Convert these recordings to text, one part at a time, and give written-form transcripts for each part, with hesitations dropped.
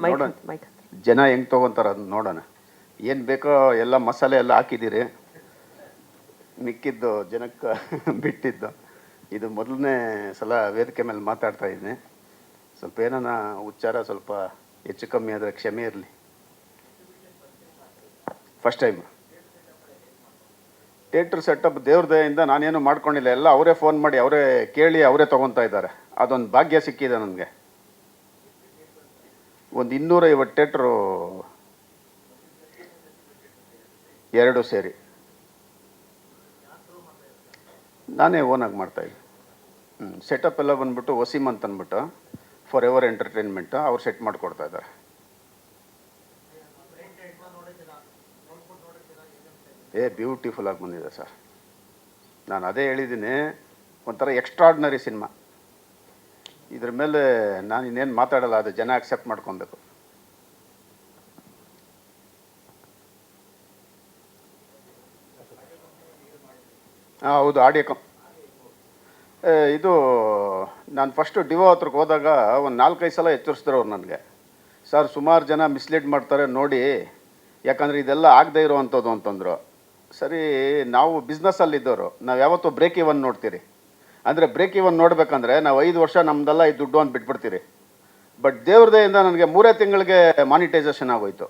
ನೋಡೋಣ ಜನ ಹೆಂಗೆ ತೊಗೊತಾರೆ ಅದನ್ನ ನೋಡೋಣ. ಏನು ಬೇಕೋ ಎಲ್ಲ ಮಸಾಲೆ ಎಲ್ಲ ಹಾಕಿದ್ದೀರಿ, ಮಿಕ್ಕಿದ್ದು ಜನಕ್ಕೆ ಬಿಟ್ಟಿದ್ದು. ಇದು ಮೊದಲನೇ ಸಲ ವೇದಿಕೆ ಮೇಲೆ ಮಾತಾಡ್ತಾ ಇದ್ದೀನಿ. ಸ್ವಲ್ಪ ಏನಾನ ಉಚ್ಚಾರ ಸ್ವಲ್ಪ ಹೆಚ್ಚು ಕಮ್ಮಿ ಆದರೆ ಕ್ಷಮೆ ಇರಲಿ. ಫಸ್ಟ್ ಟೈಮ್ ಥಿಯೇಟ್ರ್ ಸೆಟಪ್ ದೇವ್ರ ದಯೆಯಿಂದ ನಾನೇನು ಮಾಡ್ಕೊಂಡಿಲ್ಲ. ಎಲ್ಲ ಅವರೇ ಫೋನ್ ಮಾಡಿ ಅವರೇ ಕೇಳಿ ಅವರೇ ತೊಗೊತಾ ಇದ್ದಾರೆ. ಅದೊಂದು ಭಾಗ್ಯ ಸಿಕ್ಕಿದೆ ನನಗೆ. ಒಂದು 250 ಥಿಯೇಟ್ರು ಎರಡು ಸೇರಿ ನಾನೇ ಓನಾಗಿ ಮಾಡ್ತಾಯಿದ್ದೆ. ಸೆಟಪ್ ಎಲ್ಲ ಬಂದ್ಬಿಟ್ಟು ವಸೀಮ್ ಅಂತ ಅಂದ್ಬಿಟ್ಟು ಫಾರ್ ಎವರ್ ಎಂಟರ್ಟೈನ್ಮೆಂಟು ಅವ್ರು ಸೆಟ್ ಮಾಡಿಕೊಡ್ತಾ ಇದ್ದಾರೆ. ಬ್ಯೂಟಿಫುಲ್ ಆಗಿ ಬಂದಿದೆ ಸರ್. ನಾನು ಅದೇ ಹೇಳಿದ್ದೀನಿ, ಒಂಥರ ಎಕ್ಸ್ಟ್ರಾರ್ಡಿನರಿ ಸಿನಿಮಾ. ಇದ್ರ ಮೇಲೆ ನಾನು ಇನ್ನೇನು ಮಾತಾಡಲ್ಲ, ಅದು ಜನ ಅಕ್ಸೆಪ್ಟ್ ಮಾಡ್ಕೊಬೇಕು. ಹೌದು, ಆಡಿಯೋ ಇದು ನಾನು ಫಸ್ಟು ಡಿವೋ ಹತ್ರಕ್ಕೆ ಹೋದಾಗ ಒಂದು 4-5 ಸಲ ಎಚ್ಚರಿಸಿದ್ರು ಅವ್ರು ನನಗೆ. ಸರ್ ಸುಮಾರು ಜನ ಮಿಸ್ಲೀಡ್ ಮಾಡ್ತಾರೆ ನೋಡಿ, ಯಾಕಂದರೆ ಇದೆಲ್ಲ ಆಗದೇ ಇರೋವಂಥದ್ದು ಅಂತಂದರು. ಸರಿ, ನಾವು ಬಿಸ್ನೆಸ್ಸಲ್ಲಿದ್ದವರು, ನಾವು ಯಾವತ್ತೂ ಬ್ರೇಕ್ ಇವನ್ ನೋಡ್ತೀರಿ. ಅಂದರೆ ಬ್ರೇಕ್ ಇವನ್ ನೋಡಬೇಕಂದ್ರೆ ನಾವು 5 ವರ್ಷ ನಮ್ಮದೆಲ್ಲ ಈ ದುಡ್ಡು ಅಂತ ಬಿಟ್ಬಿಡ್ತೀರಿ. ಬಟ್ ದೇವ್ರ ದಯೆಯಿಂದ ನನಗೆ 3 ತಿಂಗಳಿಗೆ ಮಾನಿಟೈಸೇಷನ್ ಆಗೋಯ್ತು.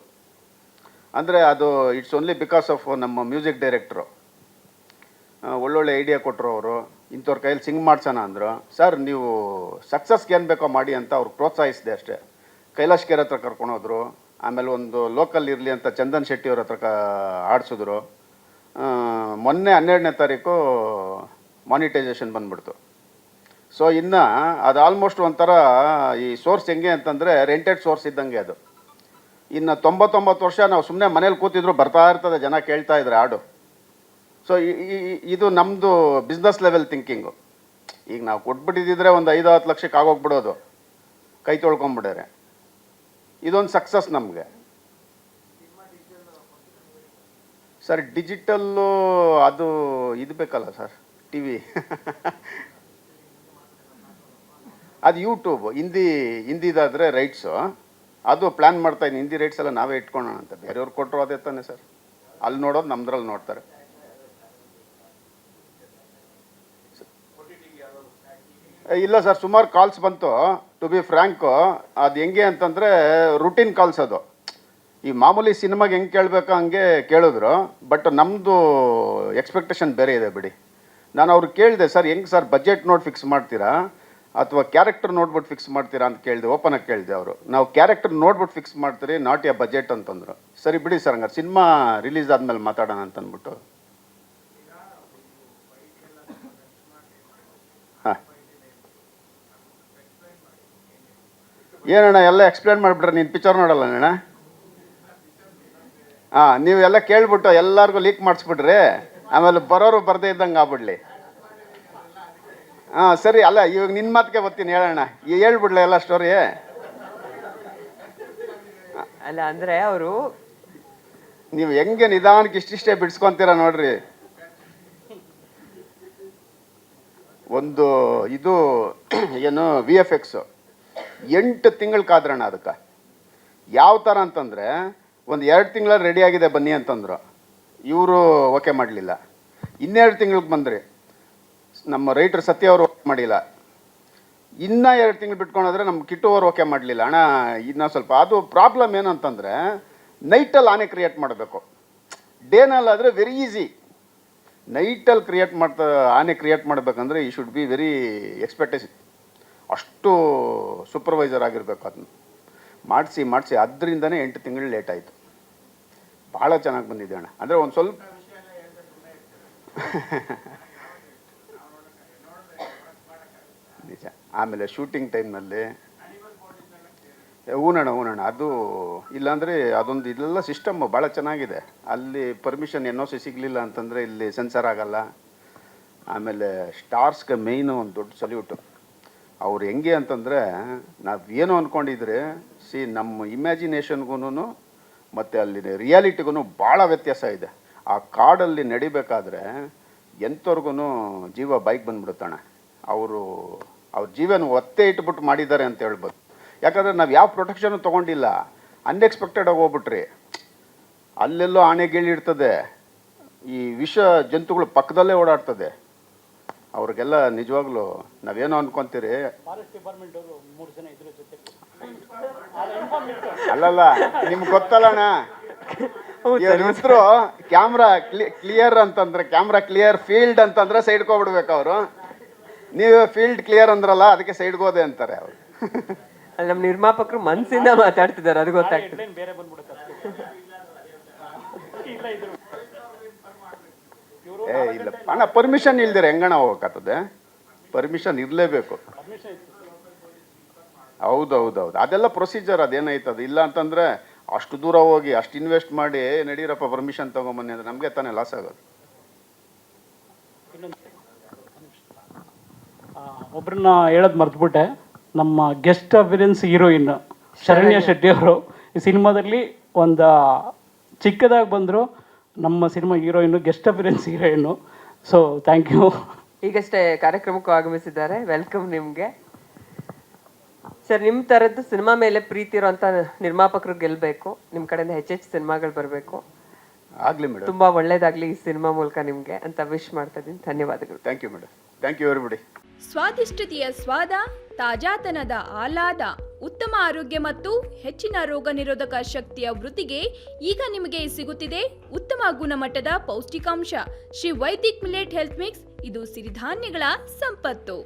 ಅಂದರೆ ಅದು ಇಟ್ಸ್ ಓನ್ಲಿ ಬಿಕಾಸ್ ಆಫ್ ನಮ್ಮ ಮ್ಯೂಸಿಕ್ ಡೈರೆಕ್ಟ್ರು ಒಳ್ಳೊಳ್ಳೆ ಐಡಿಯಾ ಕೊಟ್ಟರು. ಅವರು ಇಂಥವ್ರ ಕೈಯಲ್ಲಿ ಸಿಂಗ್ ಮಾಡ್ಸೋಣ ಅಂದರು. ಸರ್ ನೀವು ಸಕ್ಸಸ್ಗೆ ಏನು ಬೇಕೋ ಮಾಡಿ ಅಂತ ಅವ್ರು ಪ್ರೋತ್ಸಾಹಿಸಿದೆ ಅಷ್ಟೇ. ಕೈಲಾಶ್ ಕೇರ್ ಹತ್ರ ಕರ್ಕೊಂಡೋದ್ರು. ಆಮೇಲೆ ಒಂದು ಲೋಕಲ್ ಇರಲಿ ಅಂತ ಚಂದನ್ ಶೆಟ್ಟಿ ಅವ್ರ ಹತ್ರ ಆಡಿಸಿದ್ರು. ಮೊನ್ನೆ 12ನೇ ತಾರೀಕು ಮಾನಿಟೈಸೇಷನ್ ಬಂದ್ಬಿಡ್ತು. ಸೊ ಇನ್ನು ಅದು ಆಲ್ಮೋಸ್ಟ್ ಒಂಥರ ಈ ಸೋರ್ಸ್ ಹೆಂಗೆ ಅಂತಂದರೆ ರೆಂಟೆಡ್ ಸೋರ್ಸ್ ಇದ್ದಂಗೆ ಅದು. ಇನ್ನು 99 ವರ್ಷ ನಾವು ಸುಮ್ಮನೆ ಮನೇಲಿ ಕೂತಿದ್ರು ಬರ್ತಾ ಇರ್ತದೆ, ಜನ ಕೇಳ್ತಾ ಇದ್ದಾರೆ ಹಾಡು. ಸೊ ಇದು ನಮ್ಮದು ಬಿಸ್ನೆಸ್ ಲೆವೆಲ್ ಥಿಂಕಿಂಗು. ಈಗ ನಾವು ಕೊಟ್ಬಿಟ್ಟಿದ್ದರೆ ಒಂದು 5-10 ಲಕ್ಷಕ್ಕೆ ಆಗೋಗ್ಬಿಡೋದು, ಕೈ ತೊಳ್ಕೊಂಬಿಡ್ರೆ. ಇದೊಂದು ಸಕ್ಸಸ್ ನಮಗೆ. ಸರ್ ಡಿಜಿಟಲ್ಲು ಅದು ಇದು ಬೇಕಲ್ಲ ಸರ್, ಟಿ ವಿ ಅದು ಯೂಟ್ಯೂಬ್ ಹಿಂದಿದಾದರೆ ರೈಟ್ಸು ಅದು ಪ್ಲ್ಯಾನ್ ಮಾಡ್ತಾಯಿದ್ದೀನಿ. ಹಿಂದಿ ರೈಟ್ಸ್ ಎಲ್ಲ ನಾವೇ ಇಟ್ಕೊಳ್ಳೋಣ ಅಂತ. ಬೇರೆಯವ್ರು ಕೊಟ್ಟರು ಅದೇ ತಾನೆ ಸರ್, ಅಲ್ಲಿ ನೋಡೋದು ನಮ್ದ್ರಲ್ಲಿ ನೋಡ್ತಾರೆ. ಇಲ್ಲ ಸರ್, ಸುಮಾರು ಕಾಲ್ಸ್ ಬಂತು. ಟು ಬಿ ಫ್ರ್ಯಾಂಕು, ಅದು ಹೆಂಗೆ ಅಂತಂದರೆ ರುಟೀನ್ ಕಾಲ್ಸ್ ಅದು. ಈ ಮಾಮೂಲಿ ಸಿನಿಮಾಗೆ ಹೆಂಗೆ ಕೇಳಬೇಕು ಹಂಗೆ ಕೇಳಿದ್ರು. ಬಟ್ ನಮ್ಮದು ಎಕ್ಸ್ಪೆಕ್ಟೇಷನ್ ಬೇರೆ ಇದೆ ಬಿಡಿ. ನಾನು ಅವ್ರಿಗೆ ಕೇಳಿದೆ, ಸರ್ ಹೆಂಗೆ ಸರ್ ಬಜೆಟ್ ನೋಡಿ ಫಿಕ್ಸ್ ಮಾಡ್ತೀರಾ ಅಥವಾ ಕ್ಯಾರೆಕ್ಟರ್ ನೋಡ್ಬಿಟ್ಟು ಫಿಕ್ಸ್ ಮಾಡ್ತೀರಾ ಅಂತ ಕೇಳಿದೆ. ಓಪನಾಗಿ ಕೇಳಿದೆ. ಅವರು ನಾವು ಕ್ಯಾರೆಕ್ಟರ್ ನೋಡ್ಬಿಟ್ಟು ಫಿಕ್ಸ್ ಮಾಡ್ತೀರಿ, ನಾಟ್ ಎ ಬಜೆಟ್ ಅಂತಂದರು. ಸರಿ ಬಿಡಿ ಸರ್, ಹಂಗಾರೆ ಸಿನಿಮಾ ರಿಲೀಸ್ ಆದಮೇಲೆ ಮಾತಾಡೋಣ ಅಂತಂದ್ಬಿಟ್ಟು. ಹಾಂ, ಏನಣ್ಣ ಎಲ್ಲ ಎಕ್ಸ್ಪ್ಲೇನ್ ಮಾಡಿಬಿಟ್ರೆ ನೀನು ಪಿಕ್ಚರ್ ನೋಡಲ್ಲ ಅಣ್ಣ. ಹಾಂ, ನೀವೆಲ್ಲ ಕೇಳ್ಬಿಟ್ಟು ಎಲ್ಲರಿಗೂ ಲೀಕ್ ಮಾಡಿಸ್ಬಿಡ್ರಿ, ಆಮೇಲೆ ಬರೋರು ಬರದೇ ಇದ್ದಂಗೆ ಆಗ್ಬಿಡ್ಲಿ. ಹಾಂ ಸರಿ, ಅಲ್ಲ ಇವಾಗ ನಿನ್ನ ಮಾತಿಗೆ ಬರ್ತೀನಿ, ಹೇಳೋಣ. ಹೇಳ್ಬಿಡ್ಲ ಎಲ್ಲ ಸ್ಟೋರಿ. ಅಲ್ಲ ಅಂದರೆ ಅವರು ನೀವು ಹೆಂಗೆ ನಿಧಾನಕ್ಕೆ ಇಷ್ಟಿಷ್ಟೇ ಬಿಡಿಸ್ಕೊತೀರ ನೋಡ್ರಿ. ಒಂದು ಇದು ಏನು VFX 8 ತಿಂಗಳು ಕಾದ್ರಣ್ಣ ಅದಕ್ಕೆ. ಯಾವ ಥರ ಅಂತಂದರೆ ಒಂದು 2 ತಿಂಗಳಲ್ಲಿ ರೆಡಿ ಆಗಿದೆ ಬನ್ನಿ ಅಂತಂದರು. ಇವರು ಓಕೆ ಮಾಡಲಿಲ್ಲ. 2 ತಿಂಗಳಿಗೆ ಬಂದ್ರಿ. ನಮ್ಮ ರೈಟರ್ ಸತ್ಯ ಅವರು ಓಕೆ ಮಾಡಿಲ್ಲ. ಇನ್ನೂ 2 ತಿಂಗಳು ಬಿಟ್ಕೊಂಡ್ರೆ ನಮ್ಮ ಕಿಟ್ಟು ಅವರು ಓಕೆ ಮಾಡಲಿಲ್ಲ. ಅಣ್ಣ ಇನ್ನೂ ಸ್ವಲ್ಪ ಅದು ಪ್ರಾಬ್ಲಮ್ ಏನು ಅಂತಂದರೆ ನೈಟಲ್ಲಿ ಆನೆ ಕ್ರಿಯೇಟ್ ಮಾಡಬೇಕು. ಡೇನಲ್ಲಾದರೆ ವೆರಿ ಈಸಿ. ನೈಟಲ್ಲಿ ಆನೆ ಕ್ರಿಯೇಟ್ ಮಾಡಬೇಕಂದ್ರೆ ಈ ಶುಡ್ ಬಿ ವೆರಿ ಎಕ್ಸ್ಪೆಕ್ಟೇಷನ್. ಅಷ್ಟು ಸೂಪರ್ವೈಸರ್ ಆಗಿರಬೇಕು. ಅದನ್ನು ಮಾಡಿಸಿ ಅದರಿಂದನೇ 8 ತಿಂಗಳು ಲೇಟ್ ಆಯಿತು. ಭಾಳ ಚೆನ್ನಾಗಿ ಬಂದಿದೆ ಅಣ್ಣ. ಅಂದರೆ ಒಂದು ಸ್ವಲ್ಪ ನಿಜ. ಆಮೇಲೆ ಶೂಟಿಂಗ್ ಟೈಮ್ನಲ್ಲಿ ಹೂನಣ್ಣ ಅದು ಇಲ್ಲಾಂದರೆ ಅದೊಂದು ಇಲ್ಲೆಲ್ಲ ಸಿಸ್ಟಮ್ ಭಾಳ ಚೆನ್ನಾಗಿದೆ. ಅಲ್ಲಿ ಪರ್ಮಿಷನ್ NOC ಸಿಗಲಿಲ್ಲ ಅಂತಂದರೆ ಇಲ್ಲಿ ಸೆನ್ಸರ್ ಆಗಲ್ಲ. ಆಮೇಲೆ ಸ್ಟಾರ್ಸ್ಗೆ ಮೇಯ್ನು ಒಂದು ದೊಡ್ಡ ಸಲ್ಯೂಟು. ಅವ್ರು ಹೆಂಗೆ ಅಂತಂದರೆ ನಾವೇನು ಅಂದ್ಕೊಂಡಿದ್ರೆ ನಮ್ಮ ಇಮ್ಯಾಜಿನೇಷನ್ಗೂ ಮತ್ತು ಅಲ್ಲಿ ರಿಯಾಲಿಟಿಗೂ ಭಾಳ ವ್ಯತ್ಯಾಸ ಇದೆ. ಆ ಕಾಡಲ್ಲಿ ನಡಿಬೇಕಾದ್ರೆ ಎಂಥವ್ರಿಗೂ ಜೀವ ಬೈಕ್ ಬಂದ್ಬಿಡುತ್ತಣ್ಣ. ಅವ್ರ ಜೀವನ ಒತ್ತೆ ಇಟ್ಬಿಟ್ಟು ಮಾಡಿದ್ದಾರೆ ಅಂತ ಹೇಳ್ಬೋದು. ಯಾಕಂದರೆ ನಾವು ಯಾವ ಪ್ರೊಟೆಕ್ಷನು ತೊಗೊಂಡಿಲ್ಲ, ಅನ್ಎಕ್ಸ್ಪೆಕ್ಟೆಡಾಗಿ ಹೋಗ್ಬಿಟ್ರಿ. ಅಲ್ಲೆಲ್ಲೋ ಆನೆ ಗೀಳಿರ್ತದೆ, ಈ ವಿಷ ಜಂತುಗಳು ಪಕ್ಕದಲ್ಲೇ ಓಡಾಡ್ತದೆ. ಅವ್ರಿಗೆಲ್ಲ ನಿಜವಾಗ್ಲೂ ನಾವೇನೋ ಅನ್ಕೊಂತೀರಿ. ಅಲ್ಲಲ್ಲ, ನಿಮ್ಗೆ ಗೊತ್ತಲ್ಲಣ್ಣ, ಹೆಸರು ಕ್ಯಾಮ್ರಾ ಕ್ಲಿಯರ್ ಅಂತಂದ್ರೆ, ಕ್ಯಾಮ್ರಾ ಕ್ಲಿಯರ್ ಫೀಲ್ಡ್ ಅಂತಂದ್ರೆ ಸೈಡ್ಗೆ ಹೋಗ್ಬಿಡ್ಬೇಕು ಅವರು. ನೀವು ಫೀಲ್ಡ್ ಕ್ಲಿಯರ್ ಅಂದ್ರಲ್ಲ, ಅದಕ್ಕೆ ಸೈಡ್ಗೆ ಹೋದೆ ಅಂತಾರೆ ಅವರು. ಅಲ್ಲಿ ನಮ್ಮ ನಿರ್ಮಾಪಕರು ಮನಸ್ಸಿಂದ ಮಾತಾಡ್ತಿದ್ದಾರೆ, ಅದು ಗೊತ್ತಾಗ್ತದೆ. ಇಲ್ಲ ಅಣ್ಣ, ಪರ್ಮಿಷನ್ ಇಲ್ದಿರ ಹೆಂಗಣ್ಣ ಹೋಗಕ್ಕಾಗ್ತದೆ? ಪರ್ಮಿಷನ್ ಇರಲೇಬೇಕು. ಹೌದೌದೌದು, ಅದೆಲ್ಲ ಪ್ರೊಸೀಜರ್, ಅದೇನಾಯ್ತದ. ಇಲ್ಲ ಅಂತಂದ್ರೆ ಅಷ್ಟು ದೂರ ಹೋಗಿ ಅಷ್ಟು ಇನ್ವೆಸ್ಟ್ ಮಾಡಿ ನಡೀರಪ್ಪ ಪರ್ಮಿಷನ್ ತಗೊಂಬನ್ನಿ ಅಂದ್ರೆ ನಮಗೆ ತಾನೇ ಲಾಸ್ ಆಗೋದು. ಒಬ್ರನ್ನ ಹೇಳೋದು ಮರ್ತ್ಬಿಟ್ಟೆ, ನಮ್ಮ guest appearance heroine Sharanya Shetty ಅವರು ಈ ಸಿನಿಮಾದಲ್ಲಿ ಒಂದು ಚಿಕ್ಕದಾಗಿ ಬಂದರು. ನಮ್ಮ cinema heroine, guest appearance heroine. So thank you. ಈಗಷ್ಟೇ ಕಾರ್ಯಕ್ರಮಕ್ಕೂ ಆಗಮಿಸಿದ್ದಾರೆ, ವೆಲ್ಕಮ್ ನಿಮಗೆ ಸರ್. ನಿಮ್ಮ ಥರದ್ದು ಸಿನಿಮಾ ಮೇಲೆ ಪ್ರೀತಿ ಇರೋಂಥ ನಿರ್ಮಾಪಕರು ಗೆಲ್ಲಬೇಕು, ನಿಮ್ಮ ಕಡೆಯಿಂದ ಹೆಚ್ಚೆಚ್ಚು ಸಿನಿಮಾಗಳು ಬರಬೇಕು. ಆಗಲಿ ಮೇಡಮ್, ತುಂಬ ಒಳ್ಳೇದಾಗಲಿ ಈ ಸಿನಿಮಾ ಮೂಲಕ ನಿಮಗೆ ಅಂತ ವಿಶ್ ಮಾಡ್ತಾ ಇದ್ದೀನಿ. ಧನ್ಯವಾದಗಳು. Thank you madam, thank you everybody. ಸ್ವಾದಿಷ್ಟತೆಯ ಸ್ವಾದ, ತಾಜಾತನದ ಆಹ್ಲಾದ, ಉತ್ತಮ ಆರೋಗ್ಯ ಮತ್ತು ಹೆಚ್ಚಿನ ರೋಗ ನಿರೋಧಕ ಶಕ್ತಿಯ ವೃದ್ಧಿಗೆ ಈಗ ನಿಮಗೆ ಸಿಗುತ್ತಿದೆ ಉತ್ತಮ ಗುಣಮಟ್ಟದ ಪೌಷ್ಟಿಕಾಂಶ Shri Vaidik millet health mix. ಇದು ಸಿರಿಧಾನ್ಯಗಳ ಸಂಪತ್ತು.